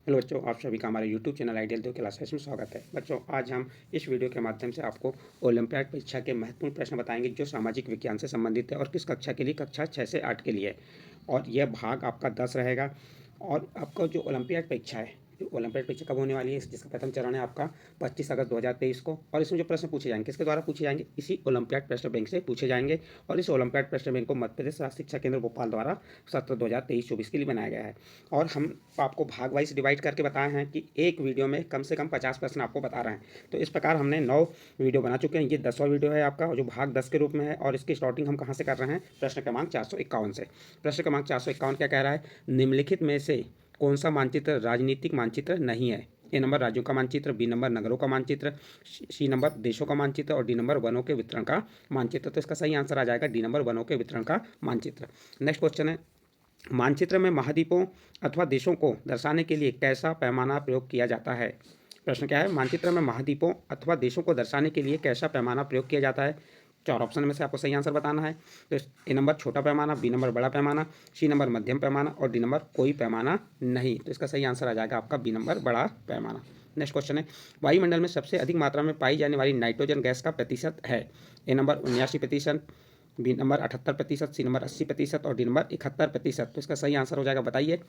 Hello बच्चों, आप सभी का हमारे यूट्यूब चैनल आइडियल 2 क्लासेस में स्वागत है। बच्चों, आज हम इस वीडियो के माध्यम से आपको ओलंपियाड परीक्षा के महत्वपूर्ण प्रश्न बताएंगे जो सामाजिक विज्ञान से संबंधित है और किस कक्षा के लिए, कक्षा 6 से 8 के लिए है। और यह भाग आपका 10 रहेगा। और आपका जो ओलंपियाड परीक्षा है, जो ओलंपियाड परीक्षा कब होने वाली है, जिसका प्रथम चरण है आपका 25 अगस्त 2023 को। और इसमें जो प्रश्न पूछे जाएंगे किसके द्वारा पूछे जाएंगे, इसी ओलंपियाड प्रश्न बैंक से पूछे जाएंगे। और इस ओलंपियाड प्रश्न बैंक को मध्य प्रदेश राज्य शिक्षा केंद्र भोपाल द्वारा सत्र 2023-24 के लिए बनाया गया है। और हम आपको भाग वाइज डिवाइड करके बताए हैं कि एक वीडियो में कम से कम 50 प्रश्न आपको बता रहे हैं। तो इस प्रकार हमने 9 वीडियो बना चुके हैं। ये 10वां वीडियो है आपका, जो भाग 10 के रूप में है। और इसकी स्टार्टिंग हम कहाँ से कर रहे हैं, प्रश्न क्रमांक 451 से। प्रश्न क्रमांक 451 क्या कह रहा है, निम्नलिखित में से कौन सा मानचित्र राजनीतिक मानचित्र नहीं है। ए नंबर राज्यों का मानचित्र, बी नंबर नगरों का मानचित्र, सी नंबर देशों का मानचित्र और डी नंबर वनों के वितरण का मानचित्र। तो इसका सही आंसर आ जाएगा डी नंबर वनों के वितरण का मानचित्र। नेक्स्ट क्वेश्चन है, मानचित्र में महाद्वीपों अथवा देशों को दर्शाने के लिए कैसा पैमाना प्रयोग किया जाता है। प्रश्न क्या है, मानचित्र में महाद्वीपों अथवा देशों को दर्शाने के लिए कैसा पैमाना प्रयोग किया जाता है। 4 ऑप्शन में से आपको सही आंसर बताना है। तो ए नंबर छोटा पैमाना, बी नंबर बड़ा पैमाना, सी नंबर मध्यम पैमाना और डी नंबर कोई पैमाना नहीं। तो इसका सही आंसर आ जाएगा आपका बी नंबर बड़ा पैमाना। नेक्स्ट क्वेश्चन है, वायुमंडल में सबसे अधिक मात्रा में पाई जाने वाली नाइट्रोजन गैस का प्रतिशत है। A number 79%, B number 78%, C number 80% और डी नंबर 71%। तो इसका सही आंसर हो जाएगा, बताइए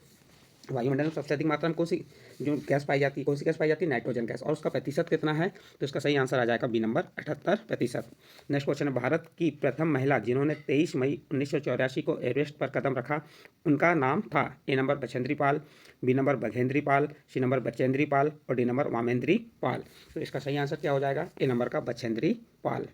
वायुमंडल में सबसे अधिक मात्रा में कौन सी जो गैस पाई जाती है, कौन सी गैस पाई जाती है, नाइट्रोजन गैस। और उसका प्रतिशत कितना है, तो इसका सही आंसर आ जाएगा बी नंबर 78%। नेक्स्ट क्वेश्चन है, भारत की प्रथम महिला जिन्होंने 23 मई 1984 को एवरेस्ट पर कदम रखा, उनका नाम था। A number Bachendri Pal, B number बघेंद्री Pal, C number Bachendri Pal और डी नंबर वामेंद्री पाल। तो इसका सही आंसर क्या हो जाएगा, ए नंबर का बछेंद्री पाल।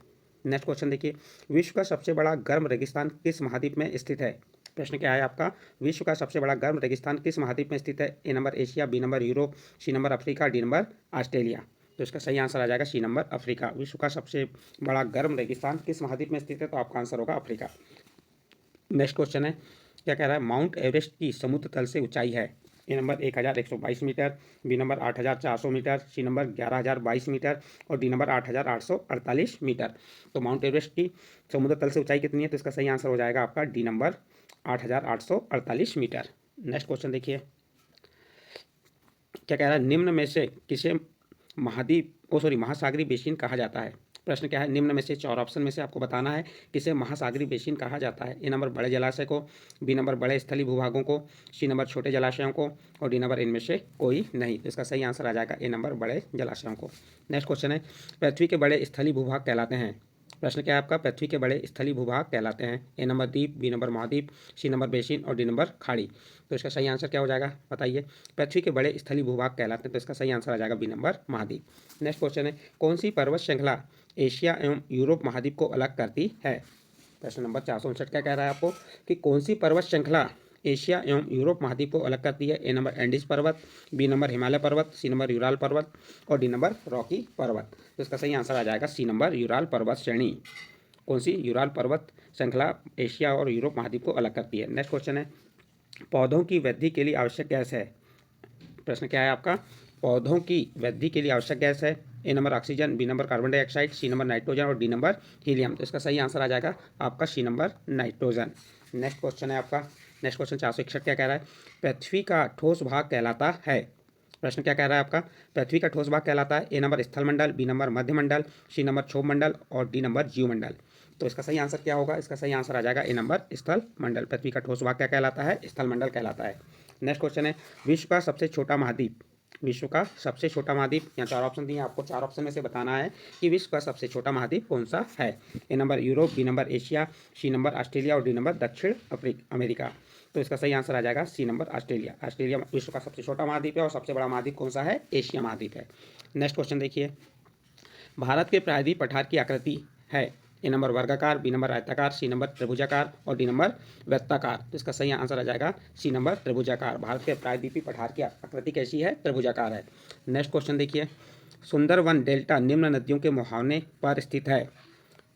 नेक्स्ट क्वेश्चन देखिए, विश्व का सबसे बड़ा गर्म रेगिस्तान किस महाद्वीप में स्थित है। प्रश्न क्या है आपका, विश्व का सबसे बड़ा गर्म रेगिस्तान किस महाद्वीप में स्थित है। A number Asia, B number Europe, C number Africa, D number Australia. तो इसका सही आंसर आ जाएगा सी नंबर अफ्रीका। विश्व का सबसे बड़ा गर्म रेगिस्तान किस महाद्वीप में स्थित है, तो आपका आंसर होगा अफ्रीका। नेक्स्ट क्वेश्चन है, क्या कह रहा है, माउंट एवरेस्ट की समुद्र तल से ऊंचाई है। A number 1122 metre, B number 8400 metre, C number 11022 metre और डी नंबर 8848 मीटर। तो माउंट एवरेस्ट की समुद्र तल से ऊंचाई कितनी है, तो इसका सही आंसर हो जाएगा आपका D number 8848 metre. Next question देखिए, क्या कह रहा है, निम्न में से किसे महासागरीय बेसिन कहा जाता है। प्रश्न क्या है, निम्न में से 4 ऑप्शन में से आपको बताना है किसे महासागरीय बेसिन कहा जाता है। ए नंबर बड़े जलाशय को, बी नंबर बड़े स्थलीय भूभागों को, सी नंबर छोटे जलाशयों को और डी नंबर इनमें से कोई नहीं। तो इसका सही आंसर आ जाएगा ए नंबर बड़े जलाशयों को। नेक्स्ट क्वेश्चन है, पृथ्वी के बड़े स्थलीय भूभाग कहलाते हैं। प्रश्न क्या है आपका, पृथ्वी के बड़े स्थलीय भूभाग कहलाते हैं। ए नंबर द्वीप, बी नंबर महाद्वीप, सी नंबर बेसिन और डी नंबर खाड़ी। तो इसका सही आंसर क्या हो जाएगा, बताइए। पृथ्वी के बड़े स्थलीय भूभाग कहलाते हैं, तो इसका सही आंसर आ जाएगा बी नंबर महाद्वीप। नेक्स्ट क्वेश्चन है, कौन सी पर्वत श्रृंखला एशिया एवं यूरोप महाद्वीप को अलग करती है। प्रश्न नंबर 459 क्या कह रहा है आपको, कि कौन सी पर्वत श्रृंखला एशिया एवं यूरोप महाद्वीप को अलग करती है। ए नंबर एंडीज पर्वत, बी नंबर हिमालय पर्वत, सी नंबर यूराल पर्वत और डी नंबर रॉकी पर्वत। तो इसका सही आंसर आ जाएगा सी नंबर यूराल पर्वत श्रेणी। कौन सी, यूराल पर्वत श्रृंखला एशिया और यूरोप महाद्वीप को अलग करती है। नेक्स्ट क्वेश्चन है, पौधों की वृद्धि के लिए आवश्यक गैस है। प्रश्न क्या है आपका, पौधों की वृद्धि के लिए आवश्यक गैस है। A number oxygen, B number carbon dioxide, C number nitrogen और डी नंबर हीलियम। तो इसका सही आंसर आ जाएगा आपका C number nitrogen. Next question है आपका, नेक्स्ट क्वेश्चन 461 क्या कह रहा है, पृथ्वी का ठोस भाग कहलाता है। प्रश्न क्या कह रहा है आपका, पृथ्वी का ठोस भाग कहलाता है। ए नंबर स्थलमंडल, बी नंबर मध्यमंडल, सी नंबर क्षोभमंडल और डी नंबर जीवमंडल। तो इसका सही आंसर क्या होगा, इसका सही आंसर आ जाएगा ए नंबर स्थल मंडल। पृथ्वी का ठोस भाग क्या कहलाता है, स्थल मंडल कहलाता है। नेक्स्ट क्वेश्चन है, विश्व का सबसे छोटा महाद्वीप। विश्व का सबसे छोटा महाद्वीप, यहाँ 4 ऑप्शन दिए, आपको 4 ऑप्शन में से बताना है कि विश्व का सबसे छोटा महाद्वीप कौन सा है। A number Europe, B number Asia, C number Australia और डी नंबर दक्षिण अमेरिका। तो इसका सही आंसर आ जाएगा सी नंबर ऑस्ट्रेलिया। ऑस्ट्रेलिया विश्व का सबसे छोटा महाद्वीप है और सबसे बड़ा महाद्वीप कौन सा है, एशिया महाद्वीप है। नेक्स्ट क्वेश्चन देखिए, भारत के प्रायद्वीप पठार की आकृति है। ए नंबर वर्गाकार, बी नंबर आयताकार, सी नंबर त्रिभुजाकार और डी नंबर वृत्ताकार। तो इसका सही आंसर आ जाएगा सी नंबर त्रिभुजाकार। भारत के प्रायद्वीपीय पठार की आकृति कैसी है, त्रिभुजाकार है। नेक्स्ट क्वेश्चन देखिए, सुंदरवन डेल्टा निम्न नदियों के मुहाने पर स्थित है।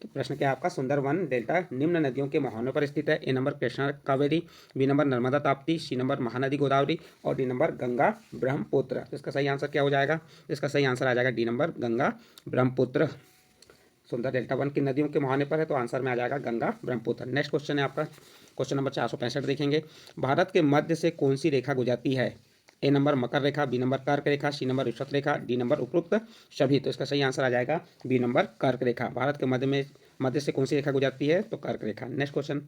तो प्रश्न क्या है आपका, सुंदरवन डेल्टा निम्न नदियों के मुहानों पर स्थित है। A number Krishna Kaveri, B number Narmada Tapti, C number Mahanadi Godavari और डी नंबर गंगा ब्रह्मपुत्र। तो इसका सही आंसर क्या हो जाएगा, इसका सही आंसर आ जाएगा डी नंबर गंगा ब्रह्मपुत्र। सुंदर डेल्टा वन की नदियों के मुहाने पर है, तो आंसर में आ जाएगा गंगा ब्रह्मपुत्र। नेक्स्ट क्वेश्चन है आपका, क्वेश्चन नंबर 465 देखेंगे, भारत के मध्य से कौन सी रेखा गुजरती है। A number Makar Rekha, B number कर्क रेखा, सी नंबर विषुवत रेखा, डी नंबर उपरोक्त सभी। तो इसका सही आंसर आ जाएगा बी नंबर कर्क रेखा। भारत के मध्य से कौन सी रेखा गुजरती है? तो कर्क रेखा। नेक्स्ट क्वेश्चन,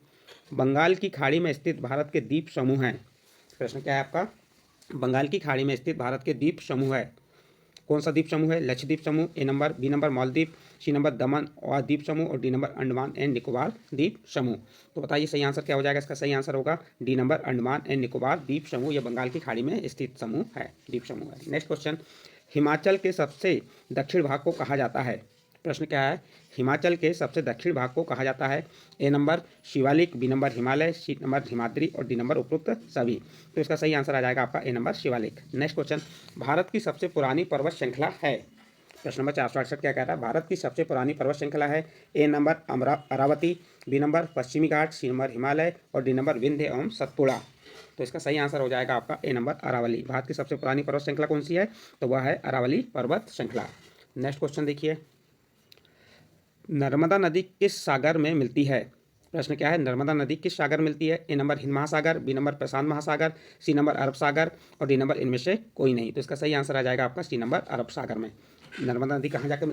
बंगाल की खाड़ी में स्थित भारत के द्वीप समूह हैं। प्रश्न क्या है आपका? बंगाल की खाड़ी में स्थित भारत के द्वीप समूह है। कौन सा द्वीप समूह है? लक्षद्वीप समूह, A number, B number Maldives, C number Daman और द्वीप समूह और D number Andaman and Nicobar द्वीप समूह। तो बताइए सही आंसर क्या हो जाएगा? इसका सही आंसर होगा D number Andaman and Nicobar द्वीप समूह। यह बंगाल की खाड़ी में स्थित समूह है, द्वीप समूह है। नेक्स्ट क्वेश्चन, हिमाचल के सबसे दक्षिण भाग को कहा जाता है। प्रश्न क्या है? हिमाचल के सबसे दक्षिण भाग को कहा जाता है। A number Shivalik, B number Himalaya, C number Himadri और डी नंबर उपरोक्त सभी। तो इसका सही आंसर आ जाएगा आपका A number Shivalik. Next question, Bharat की सबसे पुरानी पर्वत श्रृंखला है। प्रश्न नंबर 468 क्या कह रहा है? भारत की सबसे पुरानी पर्वत श्रृंखला है। A number Irrawaddy, B number पश्चिमी घाट, सी नंबर हिमालय और डी नंबर विंध्य एवं सतपुड़ा। तो इसका सही आंसर हो जाएगा आपका ए नंबर अरावली। भारत की सबसे पुरानी पर्वत श्रृंखला कौन सी है? तो वह है अरावली पर्वत श्रृंखला। नेक्स्ट क्वेश्चन देखिए, नर्मदा नदी किस सागर में मिलती है? प्रश्न क्या है? नर्मदा नदी किस सागर में मिलती है? ए नंबर हिंद महासागर, बी नंबर प्रशांत महासागर, सी नंबर अरब सागर और डी नंबर इनमें से कोई नहीं। तो इसका सही आंसर आ जाएगा आपका सी नंबर अरब सागर में। नर्मदा नदी कहाँ जाकर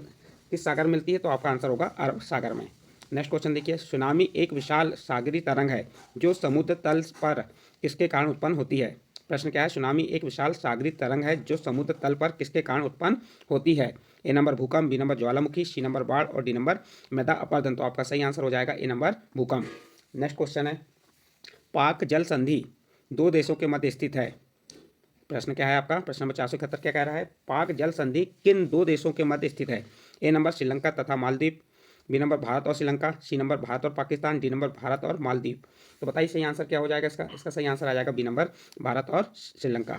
किस सागर में मिलती है? तो आपका आंसर होगा अरब सागर में। नेक्स्ट क्वेश्चन देखिए, सुनामी एक विशाल सागरी तरंग है जो समुद्र तल पर किसके कारण उत्पन्न होती है? प्रश्न क्या है? सुनामी एक विशाल सागरी तरंग है जो समुद्र तल पर किसके कारण उत्पन्न होती है? ए नंबर भूकंप, बी नंबर ज्वालामुखी, सी नंबर बाढ़ और डी नंबर मृदा अपरदन। तो आपका सही आंसर हो जाएगा ए नंबर भूकंप। नेक्स्ट क्वेश्चन है, पाक जल संधि दो देशों के मध्य स्थित है। प्रश्न क्या है आपका? प्रश्न नंबर 471 क्या कह रहा है? पाक जल संधि किन दो देशों के मध्य स्थित है? ए नंबर श्रीलंका तथा मालदीव, बी नंबर भारत और श्रीलंका, सी नंबर भारत और पाकिस्तान, डी नंबर भारत और मालदीव। तो बताइए सही आंसर क्या हो जाएगा इसका? इसका सही आंसर आ जाएगा बी नंबर भारत और श्रीलंका।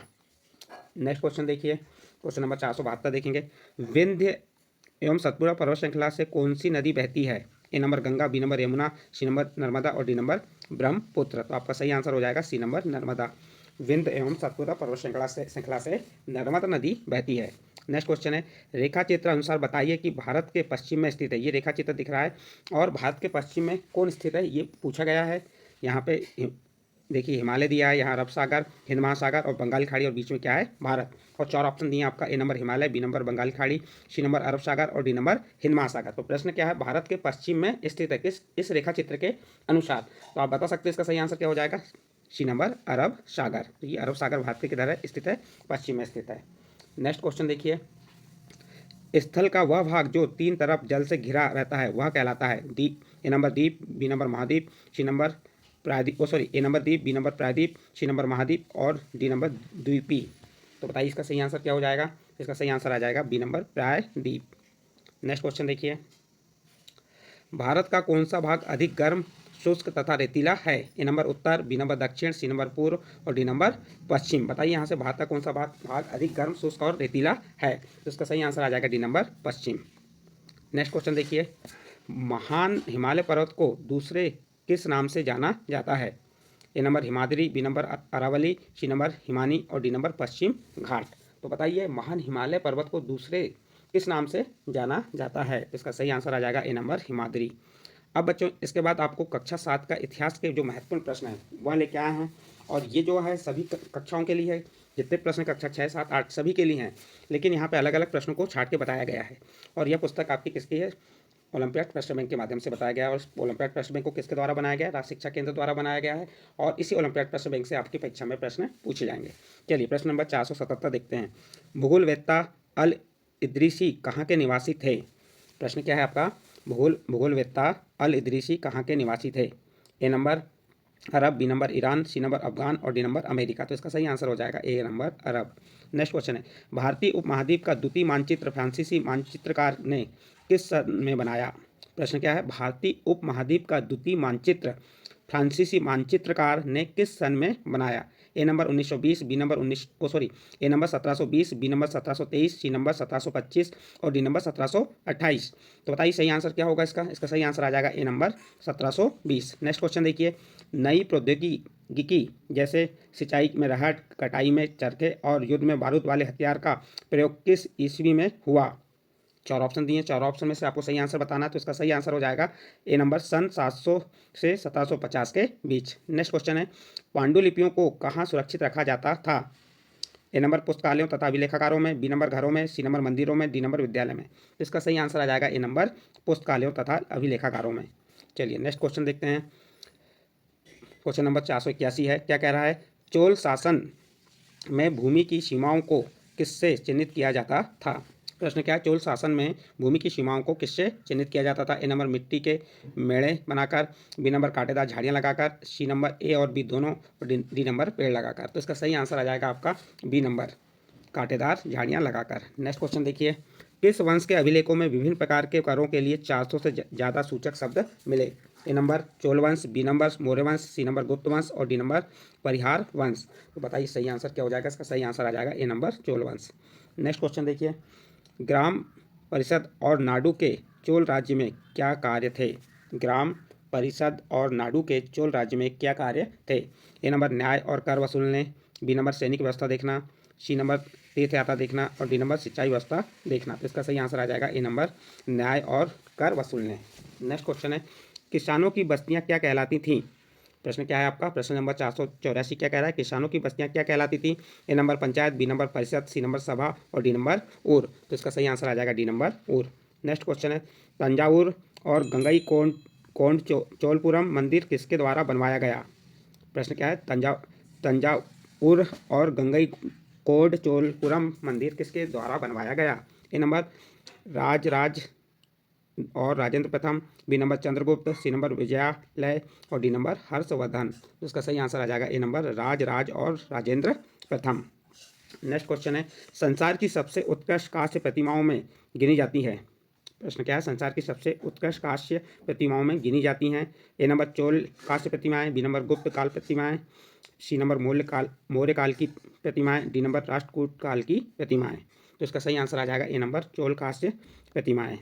नेक्स्ट क्वेश्चन देखिए, क्वेश्चन नंबर 472 देखेंगे, विंध्य एवं सतपुड़ा पर्वत श्रृंखला से कौन सी नदी बहती है? A number Ganga, B number Yamuna, C number Narmada और डी नंबर ब्रह्मपुत्र। तो आपका सही आंसर हो जाएगा सी नंबर नर्मदा। विंध्य एवं सतपुड़ा पर्वत श्रृंखला से नर्मदा नदी बहती है। नेक्स्ट क्वेश्चन है, रेखा चित्र अनुसार बताइए कि भारत के पश्चिम में स्थित है। ये रेखा चित्र दिख रहा है और भारत के पश्चिम में कौन स्थित है ये पूछा गया है। यहाँ पे देखिए हिमालय दिया है, यहाँ अरब सागर, हिंद महासागर और बंगाल खाड़ी और बीच में क्या है? भारत। और चार ऑप्शन दिए आपका, A number Himalaya, B number Bengal खाड़ी, सी नंबर अरब सागर और डी नंबर हिंद महासागर। तो प्रश्न क्या है? भारत के पश्चिम में स्थित है किस इस रेखा चित्र के अनुसार। तो आप बता सकते हैं इसका सही आंसर क्या हो जाएगा? सी नंबर अरब सागर। तो ये अरब सागर भारत के किधर है? स्थित है? पश्चिम में स्थित है। नेक्स्ट क्वेश्चन देखिए, स्थल का वह भाग जो तीन तरफ जल से घिरा रहता है वह कहलाता है। द्वीप, ए नंबर द्वीप, बी नंबर महाद्वीप, सी नंबर प्रायद्वीप, ए नंबर द्वीप, बी नंबर प्रायद्वीप, सी नंबर महाद्वीप और डी नंबर द्वीपी। तो बताइए इसका सही आंसर क्या हो जाएगा? इसका सही आंसर आ जाएगा बी नंबर प्रायद्वीप। नेक्स्ट क्वेश्चन देखिए, भारत का कौन सा भाग अधिक गर्म, शुष्क तथा रेतीला है? A number Uttar, B number दक्षिण, सी नंबर पूर्व और डी नंबर पश्चिम। बताइए यहाँ से भारत का कौन सा भाग अधिक गर्म, शुष्क और रेतीला है? तो इसका सही आंसर आ जाएगा डी नंबर पश्चिम। नेक्स्ट क्वेश्चन देखिए, महान हिमालय पर्वत को दूसरे किस नाम से जाना जाता है? A number Himadri, B number Aravalli, C number हिमानी और डी नंबर पश्चिम घाट। तो बताइए महान हिमालय पर्वत को दूसरे किस नाम से जाना जाता है? इसका सही आंसर आ जाएगा ए नंबर हिमाद्री। अब बच्चों इसके बाद आपको कक्षा 7 का इतिहास के जो महत्वपूर्ण प्रश्न हैं वह लेके आए हैं और ये जो है सभी कक्षाओं के लिए है। जितने प्रश्न कक्षा 6, 7, 8 सभी के लिए हैं, लेकिन यहाँ पे अलग अलग प्रश्नों को छाट के बताया गया है। और यह पुस्तक आपकी किसकी है? ओलंपियाड प्रश्न बैंक के माध्यम से बताया गया है। और ओलंपियाड प्रश्न बैंक को किसके द्वारा बनाया गया है? राज्य शिक्षा केंद्र द्वारा बनाया गया है। और इसी ओलंपियाड प्रश्न बैंक से आपकी परीक्षा में प्रश्न पूछे जाएंगे। चलिए प्रश्न नंबर 477 देखते हैं, भूगोलवेत्ता अल इदरीसी कहाँ के निवासी थे? प्रश्न क्या है आपका? भूगोलवेत्ता अल इदरीसी कहाँ के निवासी थे? A number Arab, B number Iran, C number Afghan और डी नंबर अमेरिका। तो इसका सही आंसर हो जाएगा ए नंबर अरब। नेक्स्ट क्वेश्चन है, भारतीय उपमहाद्वीप का द्वितीय मानचित्र फ्रांसीसी मानचित्रकार ने किस सन में बनाया? प्रश्न क्या है? भारतीय उपमहाद्वीप का द्वितीय मानचित्र फ्रांसीसी मानचित्रकार ने किस सन में बनाया? A number 1920, B number A number 1720, B number 1723, C number 1725 और डी नंबर 1728। तो बताइए सही आंसर क्या होगा इसका? इसका सही आंसर आ जाएगा ए नंबर 1720। नेक्स्ट क्वेश्चन देखिए, नई प्रौद्योगिकी जैसे सिंचाई में रहट, कटाई में चरखे और युद्ध में बारूद वाले हथियार का प्रयोग किस ईस्वी में हुआ? चार ऑप्शन दिए, चार ऑप्शन में से आपको सही आंसर बताना है। तो इसका सही आंसर हो जाएगा ए नंबर सन 700 से 1750 के बीच। नेक्स्ट क्वेश्चन है, पांडुलिपियों को कहाँ सुरक्षित रखा जाता था? ए नंबर पुस्तकालयों तथा अभिलेखागारों में, बी नंबर घरों में, सी नंबर मंदिरों में, डी नंबर विद्यालय में। तो इसका सही आंसर आ जाएगा ए नंबर पुस्तकालयों तथा अभिलेखागारों में। चलिए नेक्स्ट क्वेश्चन देखते हैं। क्वेश्चन नंबर 481 है। क्या कह रहा है? चोल शासन में भूमि की सीमाओं को किससे चिन्हित किया जाता था? प्रश्न क्या है? चोल शासन में भूमि की सीमाओं को किससे चिन्हित किया जाता था? ए नंबर मिट्टी के मेड़े बनाकर, बी नंबर कांटेदार झाड़ियाँ लगाकर, सी नंबर ए और बी दोनों, और डी नंबर पेड़ लगाकर। तो इसका सही आंसर आ जाएगा आपका बी नंबर कांटेदार झाड़ियाँ लगाकर। नेक्स्ट क्वेश्चन देखिए। किस वंश के अभिलेखों में विभिन्न प्रकार के करों के लिए 400 से ज़्यादा सूचक शब्द मिले? ए नंबर चोल वंश, बी नंबर मौर्य वंश, सी नंबर गुप्त वंश और डी नंबर परिहार वंश। तो बताइए सही आंसर क्या हो जाएगा? इसका सही आंसर आ जाएगा ए नंबर चोल वंश। नेक्स्ट क्वेश्चन देखिए। ग्राम परिषद और नाडु के चोल राज्य में क्या कार्य थे? ग्राम परिषद और नाडु के चोल राज्य में क्या कार्य थे? ए नंबर न्याय और कर वसूलने, बी नंबर सैनिक व्यवस्था देखना, सी नंबर तीर्थ यात्रा देखना और डी नंबर सिंचाई व्यवस्था देखना। तो इसका सही आंसर आ जाएगा ए नंबर न्याय और कर वसूलने। नेक्स्ट क्वेश्चन है। किसानों की बस्तियां क्या कहलाती थीं? प्रश्न क्या है आपका? प्रश्न नंबर 484 क्या कह रहा है? किसानों की बस्तियां क्या कहलाती थी? ए नंबर पंचायत, बी नंबर परिषद, सी नंबर सभा और डी नंबर ऊर। तो इसका सही आंसर आ जाएगा डी नंबर ऊर। नेक्स्ट क्वेश्चन है। तंजावुर और गंगई कोंड चोलपुरम मंदिर किसके द्वारा बनवाया गया? प्रश्न क्या है? तंजावुर और गंगई कोड चोलपुरम मंदिर किसके द्वारा बनवाया गया? ए नंबर राज और राजेंद्र प्रथम, B number Chandragupta, C number Vijayalaya और डी नंबर हर्षवर्धन। तो इसका सही आंसर आ जाएगा ए नंबर राज और राजेंद्र प्रथम। नेक्स्ट क्वेश्चन है। संसार की सबसे उत्कृष्ट कांस्य प्रतिमाओं में गिनी जाती है? प्रश्न क्या है? संसार की सबसे उत्कृष्ट कांस्य प्रतिमाओं में गिनी जाती हैं। ए नंबर चोल कांस्य प्रतिमाएं, बी नंबर गुप्त काल प्रतिमाएं, सी नंबर मौर्य काल की प्रतिमाएं, डी नंबर राष्ट्रकूट काल की प्रतिमाएं। तो इसका सही आंसर आ जाएगा ए नंबर चोल कांस्य प्रतिमाएं।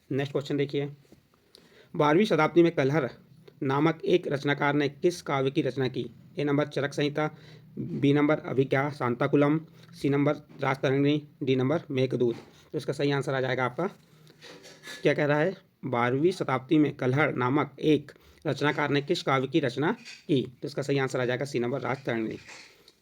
नेक्स्ट क्वेश्चन देखिए। 12वीं शताब्दी में कलहर नामक एक रचनाकार ने किस काव्य की रचना की? A number Charak Samhita, B number Abhigyan Shantakulam, C number Rajatarangini, D number Meghdoot. तो इसका सही आंसर आ जाएगा आपका, क्या कह रहा है? 12वीं शताब्दी में कलहर नामक एक रचनाकार ने किस काव्य की रचना की? तो इसका सही आंसर आ जाएगा C number Rajatarangini.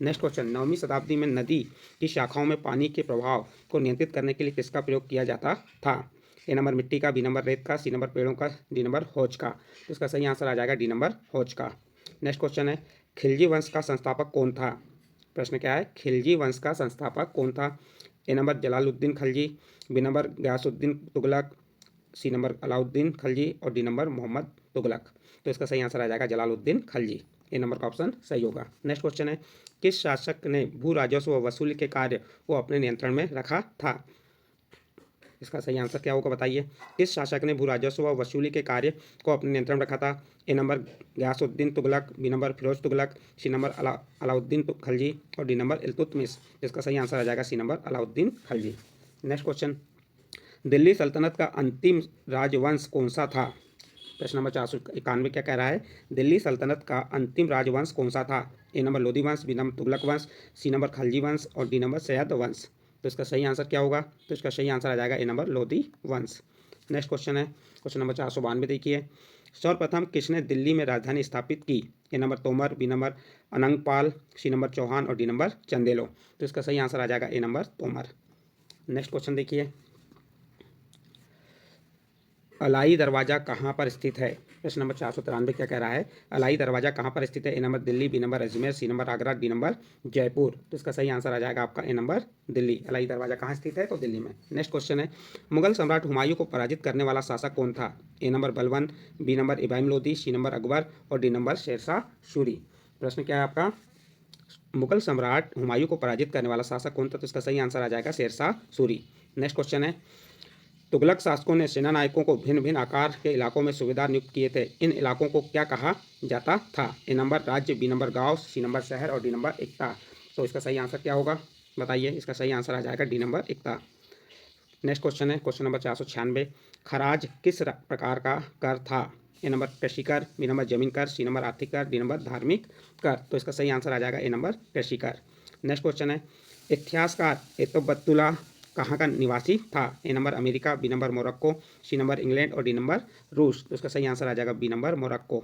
Next question. 9वीं शताब्दी में नदी की शाखाओं में पानी के प्रभाव को नियंत्रित करने के लिए किसका प्रयोग किया जाता था? ए नंबर मिट्टी का, बी नंबर रेत का, सी नंबर पेड़ों का, डी नंबर होज का। तो इसका सही आंसर आ जाएगा डी नंबर होज का। नेक्स्ट क्वेश्चन है। खिलजी वंश का संस्थापक कौन था? प्रश्न क्या है? खिलजी वंश का संस्थापक कौन था? A number Jalaluddin Khilji, B number Ghiyasuddin Tughlaq, C number Alauddin Khilji और डी नंबर मोहम्मद तुगलक। तो इसका सही आंसर आ जाएगा जलालुद्दीन खिलजी। ए नंबर का ऑप्शन सही होगा। नेक्स्ट क्वेश्चन है। किस शासक ने भू राजस्व वसूली के कार्य को अपने नियंत्रण में रखा था? इसका सही आंसर क्या होगा बताइए? किस शासक ने भू राजस्व व वसूली के कार्य को अपने नियंत्रण में रखा था? A number Ghiyasuddin Tughlaq, B number Firoz Tughlaq, C number Alauddin Khilji और डी नंबर इल्तुतमिश। इसका सही आंसर आ जाएगा C number Alauddin Khilji. Next question. Delhi सल्तनत का अंतिम राजवंश कौन सा था? प्रश्न नंबर 491 क्या कह रहा है? दिल्ली सल्तनत का अंतिम राजवंश कौन सा था? ए नंबर लोधी वंश, बी नंबर तुगलक वंश, सी नंबर खिलजी वंश और डी नंबर सैयद वंश। तो इसका सही आंसर क्या होगा? तो इसका सही आंसर आ जाएगा ए नंबर लोधी वंश। नेक्स्ट क्वेश्चन है। क्वेश्चन नंबर 492 देखिए। सर्वप्रथम किसने दिल्ली में राजधानी स्थापित की? A number Tomar, B number Anangpal, C number Chauhan और डी नंबर चंदेलो। तो इसका सही आंसर आ जाएगा ए नंबर तोमर। नेक्स्ट क्वेश्चन देखिए। अलाई दरवाज़ा कहाँ पर स्थित है? प्रश्न नंबर 493 क्या कह रहा है? अलाई दरवाज़ा कहाँ पर स्थित है? A number Delhi, B number Ajmer, C number Agra, D number Jaipur. तो इसका सही आंसर आ जाएगा आपका ए नंबर दिल्ली। अलाई दरवाज़ा कहाँ स्थित है? तो दिल्ली में। नेक्स्ट क्वेश्चन है। मुगल सम्राट हुमायूं को पराजित करने वाला शासक कौन था? A number Balban, B number Ibrahim Lodi, C number Akbar और डी नंबर शेरशाह सूरी। प्रश्न क्या है आपका? मुगल सम्राट हुमायूं को पराजित करने वाला शासक कौन था? तो इसका सही आंसर आ जाएगा शेरशाह सूरी। नेक्स्ट क्वेश्चन है। तुगलक शासकों ने सेना नायकों को भिन्न भिन्न आकार के इलाकों में सूबेदार नियुक्त किए थे। इन इलाकों को क्या कहा जाता था? ए नंबर राज्य, बी नंबर गांव, सी नंबर शहर और डी नंबर एकता। तो इसका सही आंसर क्या होगा बताइए? इसका सही आंसर आ जाएगा डी नंबर एकता। नेक्स्ट क्वेश्चन है। Question number 496। खराज किस प्रकार का कर था? ए नंबर कृषि कर, बी नंबर जमीन कर, सी नंबर आर्थिक कर, डी नंबर धार्मिक कर। तो इसका सही आंसर आ जाएगा ए नंबर कृषि कर। नेक्स्ट क्वेश्चन है। इतिहासकार एतोबतुल्ला कहाँ का निवासी था? A number America, B number Morocco, C number England और डी नंबर रूस। तो इसका सही आंसर आ जाएगा B number Morocco.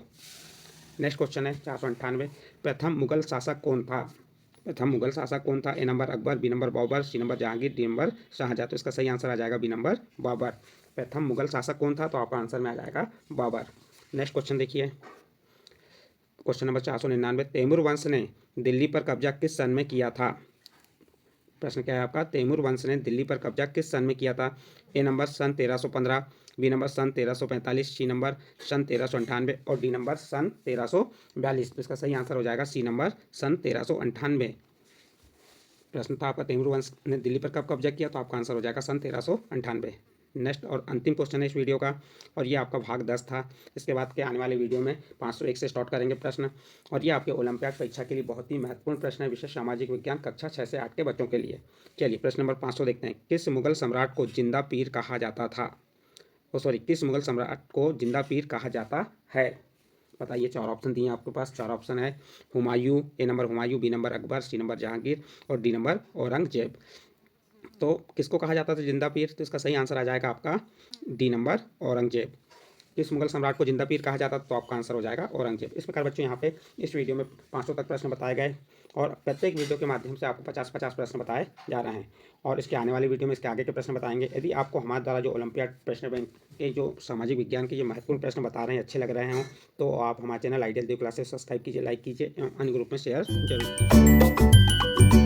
Next question है 498। प्रथम मुगल शासक कौन था? प्रथम मुगल शासक कौन था? A number Akbar, B number Babur, C number Jahangir, D number Shahjahan. तो इसका सही आंसर आ जाएगा बी नंबर बाबर। प्रथम मुगल शासक कौन था? तो आपका आंसर में आ जाएगा बाबर। नेक्स्ट क्वेश्चन देखिए, क्वेश्चन नंबर 499, तैमूर वंश ने दिल्ली पर कब्जा किस सन में किया था? प्रश्न क्या है आपका? तैमूर वंश ने दिल्ली पर कब्जा किस सन में किया था? A number sun 1315, B number sun 1345, C number सन 1398 और डी नंबर सन 1342। तो इसका सही आंसर हो जाएगा सी नंबर सन 1398। प्रश्न था आपका तैमूर वंश ने दिल्ली पर कब कब्जा किया? तो आपका आंसर हो जाएगा सन 1398। नेक्स्ट और अंतिम क्वेश्चन है इस वीडियो का, और ये आपका भाग 10 था। इसके बाद के आने वाले वीडियो में 501 से स्टार्ट करेंगे प्रश्न, और ये आपके ओलंपियाड परीक्षा के लिए बहुत ही महत्वपूर्ण प्रश्न है, विशेष सामाजिक विज्ञान कक्षा 6 से 8 के बच्चों के लिए। चलिए प्रश्न नंबर 500 देखते हैं। किस मुगल सम्राट को जिंदा पीर कहा जाता था? किस मुगल सम्राट को जिंदा पीर कहा जाता है? बताइए। 4 ऑप्शन दिए आपके पास, 4 ऑप्शन है। Humayun, A number Humayun, B number Akbar, C number Jahangir और डी नंबर औरंगजेब। तो किसको कहा जाता था जिंदा पीर? तो इसका सही आंसर आ जाएगा आपका डी नंबर औरंगजेब। किस मुगल सम्राट को जिंदा पीर कहा जाता था? तो आपका आंसर हो जाएगा औरंगजेब। इस प्रकार बच्चों यहाँ पे इस वीडियो में 500 तक प्रश्न बताए गए, और प्रत्येक वीडियो के माध्यम से आपको 50-50 प्रश्न बताए जा रहे हैं, और इसके आने वाली वीडियो में इसके आगे के प्रश्न बताएंगे। यदि आपको हमारे द्वारा जो ओलंपियाड प्रश्न बैंक के जो सामाजिक विज्ञान के जो महत्वपूर्ण प्रश्न बता रहे हैं अच्छे लग रहे हों, तो आप हमारे चैनल आइडियल देव क्लासेस सब्सक्राइब कीजिए, लाइक कीजिए एवं अन्य ग्रुप में शेयर जरूर कीजिए।